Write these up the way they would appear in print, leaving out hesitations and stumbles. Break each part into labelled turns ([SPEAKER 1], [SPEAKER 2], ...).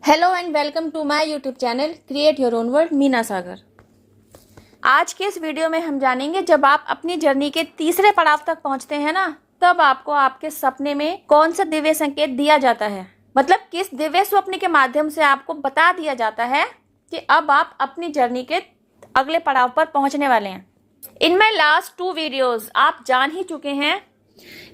[SPEAKER 1] Hello and welcome to my YouTube channel create your own world Meena Sagar. आज के इस video में हम जानेंगे जब आप अपनी जर्नी के तीसरे पड़ाव तक पहुंचते हैं ना, तब आपको आपके सपने में कौन सा दिव्य संकेत दिया जाता है। मतलब किस दिव्य स्वप्न के माध्यम से आपको बता दिया जाता है कि अब आप अपनी जर्नी के अगले पड़ाव पर पहुंचने वाले हैं। इनमें लास्ट 2 वीडियोस आप जान ही चुके हैं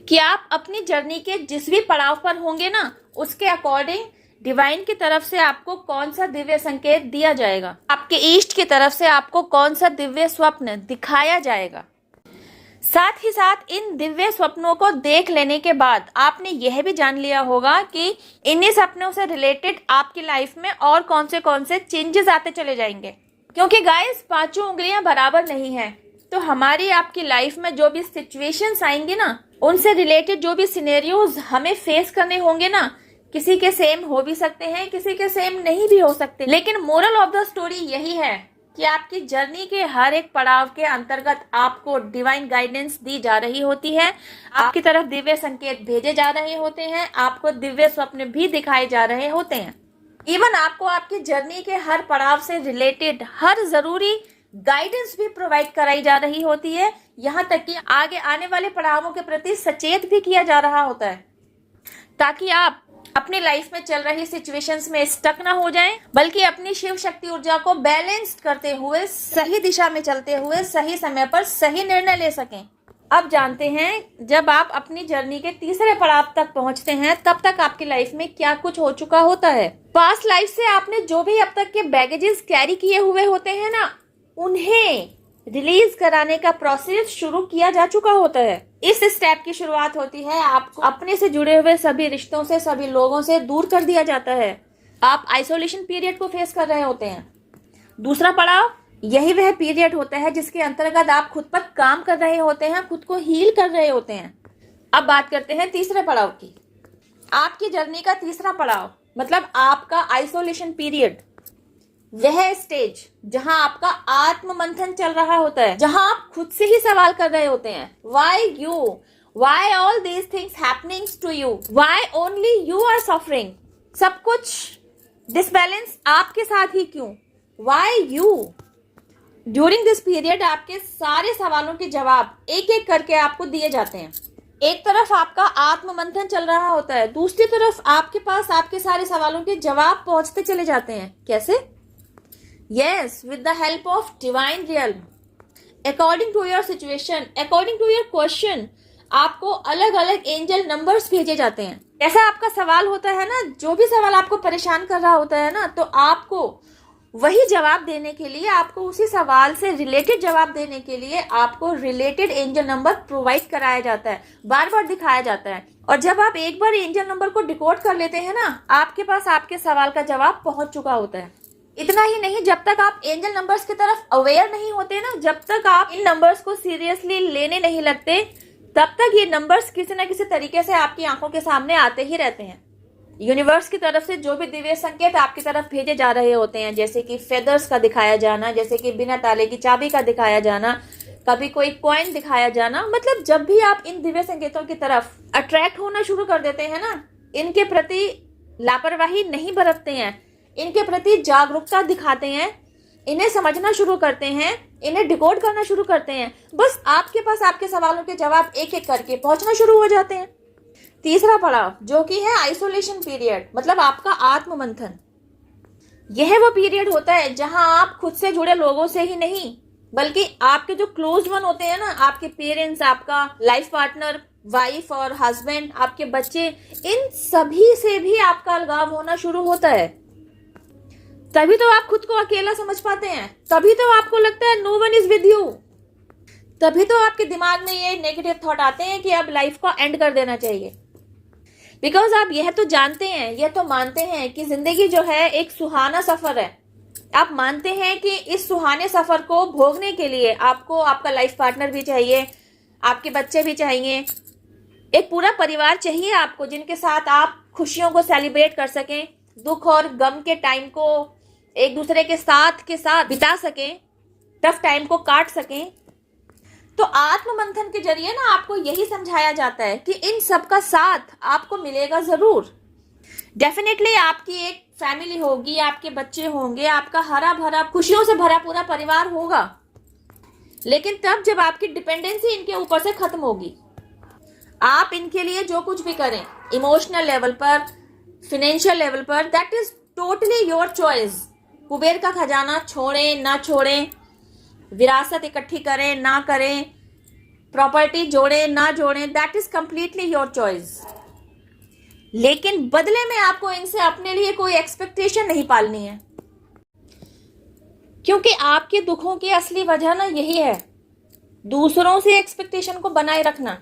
[SPEAKER 1] कि आप अपनी जर्नी के जिस भी पड़ाव पर होंगे ना, उसके अकॉर्डिंग डिवाइन की तरफ से आपको कौन सा दिव्य संकेत दिया जाएगा, आपके ईष्ट की तरफ से आपको कौन सा दिव्य स्वप्न दिखाया जाएगा। साथ ही साथ इन दिव्य स्वप्नों को देख लेने के बाद आपने यह भी जान लिया होगा कि इन्हीं सपनों से रिलेटेड आपकी लाइफ में और कौन से चेंजेस आते चले जाएंगे। क्योंकि गाइस, 5 उंगलियां बराबर नहीं है, तो हमारी आपकी लाइफ में जो भी सिचुएशंस आएंगी ना, उनसे रिलेटेड जो भी सिनेरियोज हमें फेस करने होंगे ना, किसी के सेम हो भी सकते हैं, किसी के सेम नहीं भी हो सकते। लेकिन मोरल ऑफ द स्टोरी यही है कि आपकी जर्नी के हर एक पड़ाव के अंतर्गत आपको डिवाइन गाइडेंस दी जा रही होती है, आपकी तरफ दिव्य संकेत भेजे जा रहे होते हैं, आपको दिव्य स्वप्न भी दिखाए जा रहे होते हैं। इवन आपको आपकी जर्नी के हर पड़ाव से रिलेटेड हर जरूरी गाइडेंस भी प्रोवाइड कराई जा रही होती है। यहाँ तक कि आगे आने वाले पड़ावों के प्रति सचेत भी किया जा रहा होता है, ताकि आप अपनी लाइफ में चल रही सिचुएशंस में स्टक ना हो जाएं, बल्कि अपनी शिव शक्ति ऊर्जा को बैलेंस्ड करते हुए, सही दिशा में चलते हुए, सही समय पर सही निर्णय ले सकें। अब जानते हैं जब आप अपनी जर्नी के तीसरे पड़ाव तक पहुंचते हैं, तब तक आपकी लाइफ में क्या कुछ हो चुका होता है। पास्ट लाइफ से आपने जो भी अब तक के बैगेजेस कैरी किए हुए होते हैं ना, उन्हें रिलीज कराने का प्रोसेस शुरू किया जा चुका होता है। इस स्टेप की शुरुआत होती है, आपको अपने से जुड़े हुए सभी रिश्तों से, सभी लोगों से दूर कर दिया जाता है। आप आइसोलेशन पीरियड को फेस कर रहे होते हैं। दूसरा पड़ाव यही वह पीरियड होता है जिसके अंतर्गत आप खुद पर काम कर रहे होते हैं, खुद को हील कर रहे होते हैं। अब बात करते हैं तीसरे पड़ाव की। आपकी जर्नी का तीसरा पड़ाव मतलब आपका आइसोलेशन पीरियड, वह स्टेज जहां आपका आत्म मंथन चल रहा होता है, जहां आप खुद से ही सवाल कर रहे होते हैं, why you, why all these things happening to you, why only you are suffering, सब कुछ डिसबैलेंस आपके साथ ही क्यों, why you. During this period आपके सारे सवालों के जवाब एक एक करके आपको दिए जाते हैं। एक तरफ आपका आत्म मंथन चल रहा होता है, दूसरी तरफ आपके पास आपके सारे सवालों के जवाब पहुंचते चले जाते हैं। कैसे? Yes, with the help of divine realm. According to your situation, according to your question, आपको अलग अलग एंजल नंबर्स भेजे जाते हैं। ऐसा आपका सवाल होता है ना, जो भी सवाल आपको परेशान कर रहा होता है ना, तो आपको वही जवाब देने के लिए, आपको उसी सवाल से रिलेटेड जवाब देने के लिए आपको रिलेटेड एंजल नंबर प्रोवाइड कराया जाता है, बार बार दिखाया जाता है। और जब आप एक बार एंजल नंबर को डिकोड कर लेते हैं ना, आपके पास आपके सवाल का जवाब पहुंच चुका होता है। इतना ही नहीं, जब तक आप एंजल नंबर्स की तरफ अवेयर नहीं होते ना, जब तक आप इन नंबर्स को सीरियसली लेने नहीं लगते, तब तक ये नंबर्स किसी न किसी तरीके से आपकी आंखों के सामने आते ही रहते हैं। यूनिवर्स की तरफ से जो भी दिव्य संकेत आपकी तरफ भेजे जा रहे होते हैं, जैसे कि फेदर्स का दिखाया जाना, जैसे कि बिना ताले की चाबी का दिखाया जाना, कभी कोई कॉइन दिखाया जाना, मतलब जब भी आप इन दिव्य संकेतों की तरफ अट्रैक्ट होना शुरू कर देते हैं ना, इनके प्रति लापरवाही नहीं बरतते हैं, इनके प्रति जागरूकता दिखाते हैं, इन्हें समझना शुरू करते हैं, इन्हें डिकोड करना शुरू करते हैं, बस आपके पास आपके सवालों के जवाब एक एक करके पहुंचना शुरू हो जाते हैं। तीसरा पड़ाव जो कि है आइसोलेशन पीरियड, मतलब आपका आत्म मंथन। यह वो पीरियड होता है जहां आप खुद से जुड़े लोगों से ही नहीं, बल्कि आपके जो क्लोज वन होते हैं ना, आपके पेरेंट्स, आपका लाइफ पार्टनर, वाइफ और हस्बैंड, आपके बच्चे, इन सभी से भी आपका अलगाव होना शुरू होता है। तभी तो आप खुद को अकेला समझ पाते हैं, तभी तो आपको लगता है no one is with you, तभी तो आपके दिमाग में ये नेगेटिव थॉट आते हैं कि अब लाइफ को एंड कर देना चाहिए। बिकॉज आप यह तो जानते हैं, यह तो मानते हैं कि जिंदगी जो है एक सुहाना सफर है। आप मानते हैं कि इस सुहाने सफर को भोगने के लिए आपको आपका लाइफ पार्टनर भी चाहिए, आपके बच्चे भी चाहिए, एक पूरा परिवार चाहिए आपको, जिनके साथ आप खुशियों को सेलिब्रेट कर सकें, दुख और गम के टाइम को एक दूसरे के साथ बिता सकें, टफ टाइम को काट सकें। तो आत्म मंथन के जरिए ना आपको यही समझाया जाता है कि इन सब का साथ आपको मिलेगा जरूर। डेफिनेटली आपकी एक फैमिली होगी, आपके बच्चे होंगे, आपका हरा भरा खुशियों से भरा पूरा परिवार होगा। लेकिन तब जब आपकी डिपेंडेंसी इनके ऊपर से खत्म होगी, आप इनके लिए जो कुछ भी करें इमोशनल लेवल पर, फाइनेंशियल लेवल पर, that is totally your choice. Kuber का खजाना छोड़ें ना छोड़ें, विरासत इकट्ठी करें ना करें, प्रॉपर्टी जोड़ें ना जोड़ें, that is completely your choice. लेकिन बदले में आपको इनसे अपने लिए कोई एक्सपेक्टेशन नहीं पालनी है, क्योंकि आपके दुखों की असली वजह ना यही है, दूसरों से एक्सपेक्टेशन को बनाए रखना।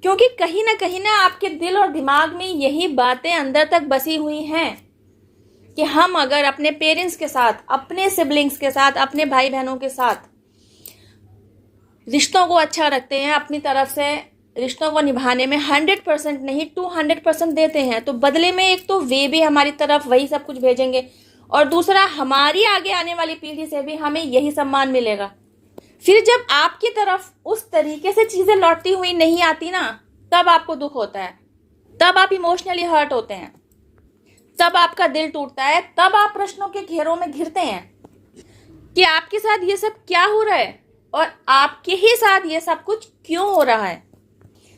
[SPEAKER 1] क्योंकि कहीं ना आपके दिल और दिमाग में यही बातें अंदर तक बसी हुई हैं कि हम अगर अपने पेरेंट्स के साथ, अपने सिबलिंग्स के साथ, अपने भाई बहनों के साथ रिश्तों को अच्छा रखते हैं, अपनी तरफ से रिश्तों को निभाने में 100% नहीं 200% देते हैं, तो बदले में एक तो वे भी हमारी तरफ वही सब कुछ भेजेंगे, और दूसरा हमारी आगे आने वाली पीढ़ी से भी हमें यही सम्मान मिलेगा। फिर जब आपकी तरफ उस तरीके से चीजें लौटती हुई नहीं आती ना, तब आपको दुख होता है, तब आप इमोशनली हर्ट होते हैं, तब आपका दिल टूटता है, तब आप प्रश्नों के घेरों में घिरते हैं कि आपके साथ ये सब क्या हो रहा है और आपके ही साथ ये सब कुछ क्यों हो रहा है।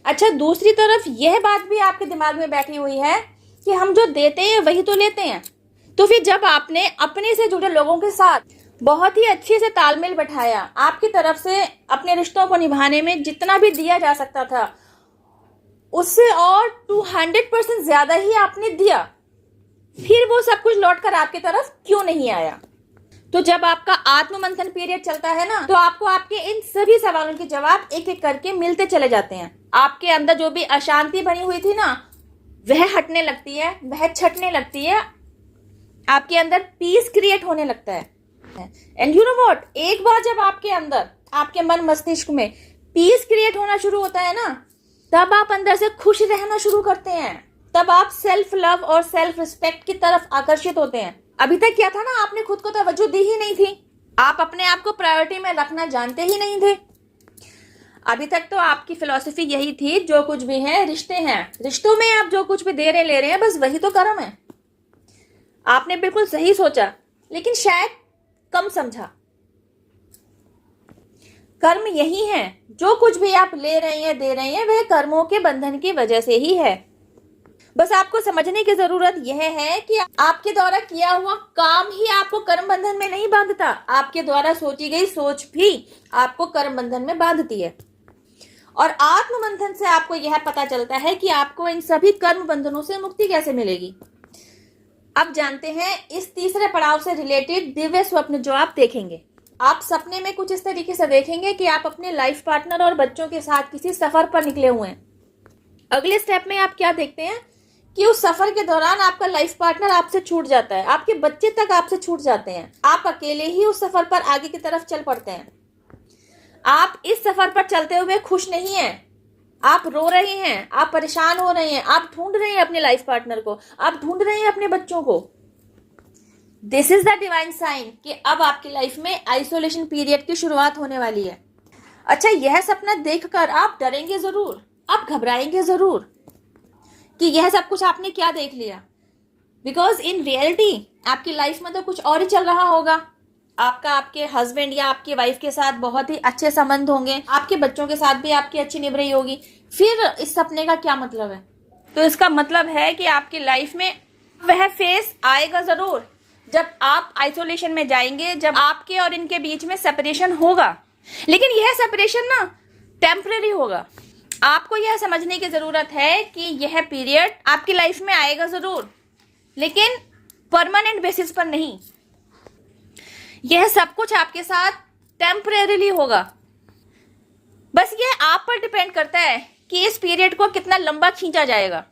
[SPEAKER 1] अच्छा, दूसरी तरफ यह बात भी आपके दिमाग में बैठी हुई है कि हम जो देते हैं वही तो लेते हैं। तो फिर जब आपने अपने से जुड़े लोगों के साथ बहुत ही अच्छे से तालमेल बैठाया, आपकी तरफ से अपने रिश्तों को निभाने में जितना भी दिया जा सकता था उससे और 200% ज्यादा ही आपने दिया, फिर वो सब कुछ लौटकर आपकी तरफ क्यों नहीं आया? तो जब आपका आत्ममंथन पीरियड चलता है ना, तो आपको आपके इन सभी सवालों के जवाब एक एक करके मिलते चले जाते हैं। आपके अंदर जो भी अशांति बनी हुई थी ना, वह हटने लगती है, वह छटने लगती है, आपके अंदर पीस क्रिएट होने लगता है। एंड यू नो व्हाट, एक बार जब आपके अंदर, आपके मन मस्तिष्क में पीस क्रिएट होना शुरू होता है ना, तब आप अंदर से खुश रहना शुरू करते हैं, तब आप सेल्फ लव और सेल्फ रिस्पेक्ट की तरफ आकर्षित होते हैं। अभी तक क्या था ना, आपने खुद को तवज्जो दी ही नहीं थी, आप अपने आप को प्रायोरिटी में रखना जानते ही नहीं थे। अभी तक तो आपकी फिलॉसफी यही थी, जो कुछ भी है रिश्ते हैं, रिश्तों में आप जो कुछ भी दे रहे ले रहे हैं, बस वही तो कर्म है। आपने बिल्कुल सही सोचा, लेकिन शायद कम समझा। कर्म यही है, जो कुछ भी आप ले रहे हैं, दे रहे हैं, वह कर्मों के बंधन की वजह से ही है। बस आपको समझने की जरूरत यह है कि आपके द्वारा किया हुआ काम ही आपको कर्म बंधन में नहीं बांधता, आपके द्वारा सोची गई सोच भी आपको कर्म बंधन में बांधती है। और आत्म मंथन से आपको यह पता चलता है कि आपको इन सभी कर्म बंधनों से मुक्ति कैसे मिलेगी। अब जानते हैं इस तीसरे पड़ाव से रिलेटेड दिव्य स्वप्न जो आप देखेंगे। आप सपने में कुछ इस तरीके से देखेंगे कि आप अपने लाइफ पार्टनर और बच्चों के साथ किसी सफर पर निकले हुए हैं। अगले स्टेप में आप क्या देखते हैं कि उस सफर के दौरान आपका लाइफ पार्टनर आपसे छूट जाता है, आपके बच्चे तक आपसे छूट जाते हैं, आप अकेले ही उस सफर पर आगे की तरफ चल पड़ते हैं। आप इस सफर पर चलते हुए खुश नहीं हैं, आप रो रहे हैं, आप परेशान हो रहे हैं, आप ढूंढ रहे हैं अपने लाइफ पार्टनर को, आप ढूंढ रहे हैं अपने बच्चों को। This is the divine sign कि अब आपकी लाइफ में आइसोलेशन पीरियड की शुरुआत होने वाली है। अच्छा, यह सपना देखकर आप डरेंगे जरूर, आप घबराएंगे जरूर कि यह सब कुछ आपने क्या देख लिया, बिकॉज इन रियलिटी आपकी लाइफ में तो कुछ और ही चल रहा होगा। आपका आपके हस्बैंड या आपकी वाइफ के साथ बहुत ही अच्छे संबंध होंगे, आपके बच्चों के साथ भी आपकी अच्छी निभ रही होगी। फिर इस सपने का क्या मतलब है? तो इसका मतलब है कि आपकी लाइफ में वह फेस आएगा जरूर जब आप आइसोलेशन में जाएंगे, जब आपके और इनके बीच में सेपरेशन होगा। लेकिन यह सेपरेशन ना टेम्पररी होगा। आपको यह समझने की जरूरत है कि यह पीरियड आपकी लाइफ में आएगा जरूर, लेकिन परमानेंट बेसिस पर नहीं। यह सब कुछ आपके साथ टेम्परेरीली होगा। बस यह आप पर डिपेंड करता है कि इस पीरियड को कितना लंबा खींचा जाएगा।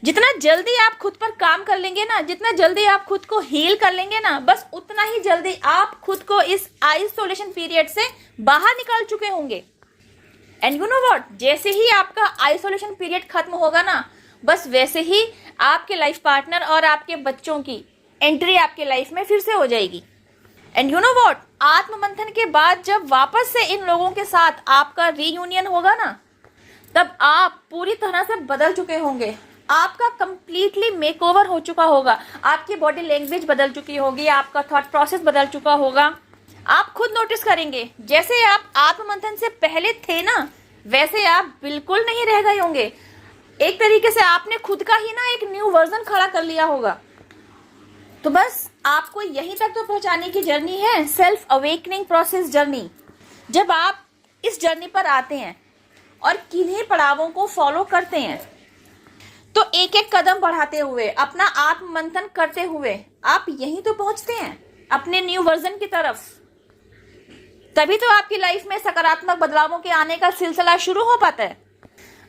[SPEAKER 1] जितना जल्दी आप खुद पर काम कर लेंगे ना, जितना जल्दी आप खुद को हील कर लेंगे ना, बस उतना ही जल्दी आप खुद को इस आइसोलेशन पीरियड से बाहर निकाल चुके होंगे। एंड यू नो व्हाट, जैसे ही आपका आइसोलेशन पीरियड खत्म होगा ना, बस वैसे ही आपके लाइफ पार्टनर और आपके बच्चों की एंट्री आपके लाइफ में फिर से हो जाएगी। एंड यू नो व्हाट, आत्म मंथन के बाद जब वापस से इन लोगों के साथ आपका रीयूनियन होगा ना, तब आप पूरी तरह से बदल चुके होंगे। आपका कंप्लीटली मेकओवर हो चुका होगा, आपकी बॉडी लैंग्वेज बदल चुकी होगी, आपका थॉट प्रोसेस बदल चुका होगा। आप खुद नोटिस करेंगे जैसे आप आत्ममंथन से पहले थे ना, वैसे आप बिल्कुल नहीं रह गए होंगे। एक तरीके से आपने खुद का ही ना एक न्यू वर्जन खड़ा कर लिया होगा। तो बस आपको यहीं तक तो पहुंचाने की जर्नी है, सेल्फ अवेकनिंग प्रोसेस जर्नी। जब आप इस जर्नी पर आते हैं और किन्हीं पड़ावों को फॉलो करते हैं, तो एक एक कदम बढ़ाते हुए, अपना आत्ममंथन करते हुए आप यहीं तो पहुंचते हैं अपने न्यू वर्जन की तरफ। तभी तो आपकी लाइफ में सकारात्मक बदलावों के आने का सिलसिला शुरू हो पाता है।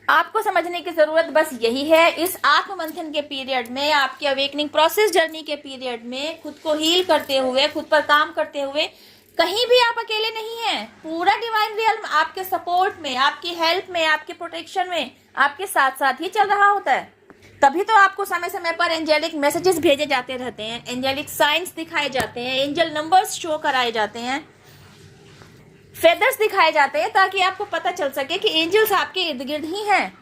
[SPEAKER 1] आपको समझने की जरूरत बस यही है, इस आत्ममंथन के पीरियड में, आपकी अवेकनिंग प्रोसेस जर्नी के पीरियड में खुद को हील करते हुए, खुद पर काम करते हुए, कहीं भी आप अकेले नहीं हैं। पूरा डिवाइन रियल्म आपके सपोर्ट में, आपकी हेल्प में, आपके प्रोटेक्शन में, आपके साथ साथ ही चल रहा होता है। तभी तो आपको समय समय पर एंजेलिक मैसेजेस भेजे जाते रहते हैं, एंजेलिक साइंस दिखाए जाते हैं, एंजल नंबर्स शो कराए जाते हैं, फेदर्स दिखाए जाते हैं, ताकि आपको पता चल सके कि एंजल्स आपके इर्द गिर्द ही हैं।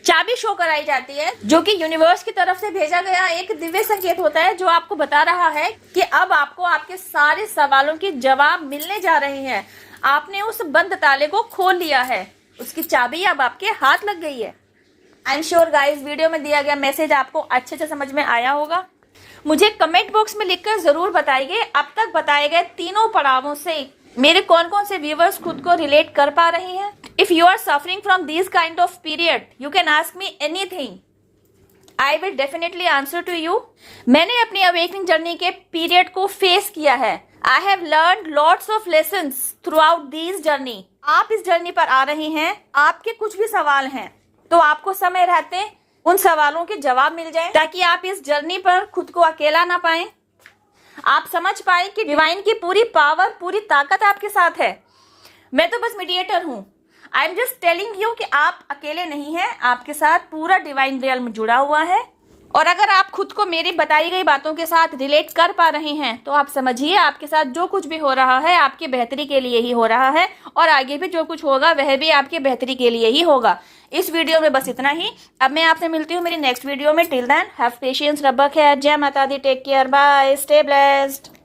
[SPEAKER 1] चाबी शो कराई जाती है, जो कि यूनिवर्स की तरफ से भेजा गया एक दिव्य संकेत होता है, जो आपको बता रहा है कि अब आपको आपके सारे सवालों के जवाब मिलने जा रहे हैं। आपने उस बंद ताले को खोल लिया है, उसकी चाबी अब आपके हाथ लग गई है। I am sure guys, video में दिया गया मैसेज आपको अच्छे से समझ में आया होगा। मुझे कमेंट बॉक्स में लिखकर जरूर बताइए, अब तक बताए गए तीनों पड़ावों से मेरे कौन कौन से व्यूवर्स खुद को रिलेट कर पा रहे हैं। If you are suffering from this kind of period, you can ask me anything, I will definitely answer to you. मैंने अपनी अवेकनिंग जर्नी के पीरियड को फेस किया है। I have learn lots of lessons throughout this journey. आप इस journey पर आ रहे हैं, आपके कुछ भी सवाल हैं, तो आपको समय रहते उन सवालों के जवाब मिल जाए, ताकि आप इस जर्नी पर खुद को अकेला ना पाए। आप समझ पाए कि डिवाइन की पूरी पावर, पूरी ताकत आपके साथ है। मैं तो बस मीडिएटर हूं। I am just telling you कि आप अकेले नहीं हैं, आपके साथ पूरा डिवाइन रियल्म जुड़ा हुआ है। और अगर आप खुद को मेरी बताई गई बातों के साथ रिलेट कर पा रहे हैं, तो आप समझिए आपके साथ जो कुछ भी हो रहा है आपकी बेहतरी के लिए ही हो रहा है, और आगे भी जो कुछ होगा वह भी आपकी बेहतरी के लिए ही होगा। इस वीडियो में बस इतना ही। अब मैं आपसे मिलती हूँ मेरी नेक्स्ट वीडियो में। टिल देन हैव पेशेंस, रब ख्याल, जय माता दी, take care, bye, stay blessed.